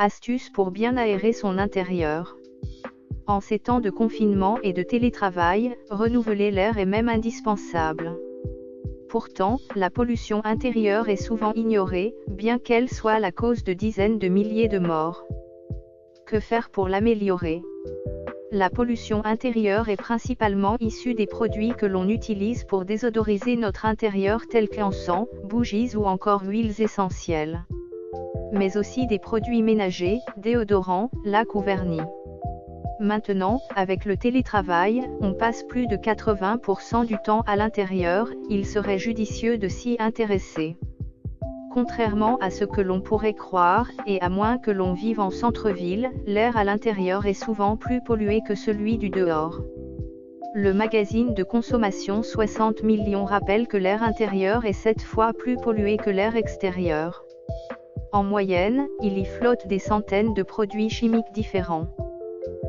Astuces pour bien aérer son intérieur. En ces temps de confinement et de télétravail, renouveler l'air est même indispensable. Pourtant, la pollution intérieure est souvent ignorée, bien qu'elle soit la cause de dizaines de milliers de morts. Que faire pour l'améliorer? La pollution intérieure est principalement issue des produits que l'on utilise pour désodoriser notre intérieur tels qu'encens, bougies ou encore huiles essentielles. Mais aussi des produits ménagers, déodorants, lacs ou vernis. Maintenant, avec le télétravail, on passe plus de 80% du temps à l'intérieur, il serait judicieux de s'y intéresser. Contrairement à ce que l'on pourrait croire, et à moins que l'on vive en centre-ville, l'air à l'intérieur est souvent plus pollué que celui du dehors. Le magazine de consommation 60 millions rappelle que l'air intérieur est 7 fois plus pollué que l'air extérieur. En moyenne, il y flotte des centaines de produits chimiques différents.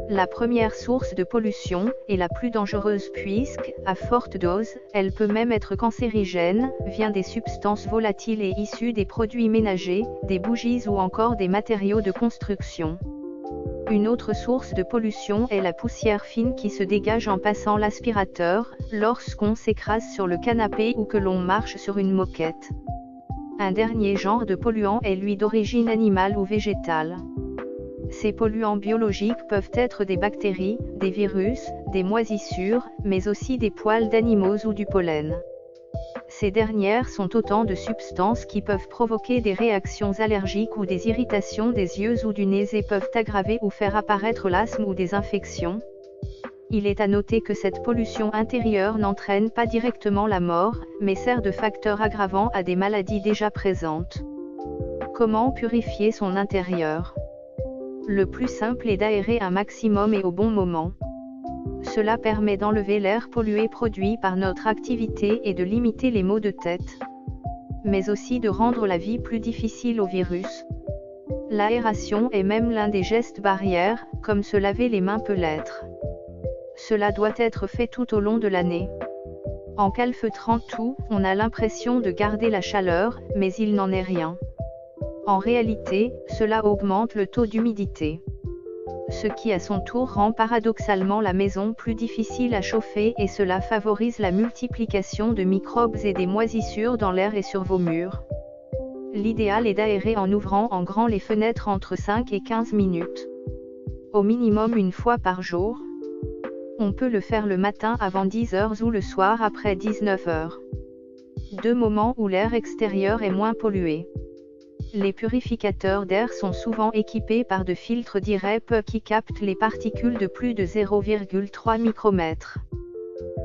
La première source de pollution, est la plus dangereuse puisque, à forte dose, elle peut même être cancérigène, vient des substances volatiles et issues des produits ménagers, des bougies ou encore des matériaux de construction. Une autre source de pollution est la poussière fine qui se dégage en passant l'aspirateur, lorsqu'on s'écrase sur le canapé ou que l'on marche sur une moquette. Un dernier genre de polluant est lui d'origine animale ou végétale. Ces polluants biologiques peuvent être des bactéries, des virus, des moisissures, mais aussi des poils d'animaux ou du pollen. Ces dernières sont autant de substances qui peuvent provoquer des réactions allergiques ou des irritations des yeux ou du nez et peuvent aggraver ou faire apparaître l'asthme ou des infections. Il est à noter que cette pollution intérieure n'entraîne pas directement la mort, mais sert de facteur aggravant à des maladies déjà présentes. Comment purifier son intérieur? Le plus simple est d'aérer un maximum et au bon moment. Cela permet d'enlever l'air pollué produit par notre activité et de limiter les maux de tête. Mais aussi de rendre la vie plus difficile aux virus. L'aération est même l'un des gestes barrières, comme se laver les mains peut l'être. Cela doit être fait tout au long de l'année. En calfeutrant tout, on a l'impression de garder la chaleur, mais il n'en est rien. En réalité, cela augmente le taux d'humidité. Ce qui à son tour rend paradoxalement la maison plus difficile à chauffer et cela favorise la multiplication de microbes et des moisissures dans l'air et sur vos murs. L'idéal est d'aérer en ouvrant en grand les fenêtres entre 5 et 15 minutes. Au minimum une fois par jour. On peut le faire le matin avant 10 h ou le soir après 19 h. Deux moments où l'air extérieur est moins pollué. Les purificateurs d'air sont souvent équipés par de filtres d'IREP qui captent les particules de plus de 0,3 micromètres.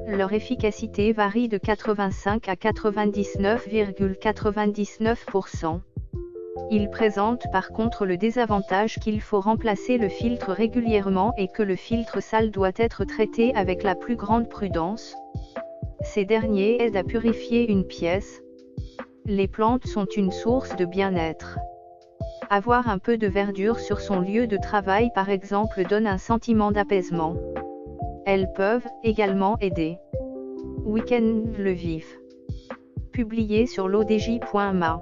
Leur efficacité varie de 85 à 99,99%. Ils présentent par contre le désavantage qu'il faut remplacer le filtre régulièrement et que le filtre sale doit être traité avec la plus grande prudence. Ces derniers aident à purifier une pièce. Les plantes sont une source de bien-être. Avoir un peu de verdure sur son lieu de travail par exemple donne un sentiment d'apaisement. Elles peuvent également aider. Week-end le vif. Publié sur l'odj.ma.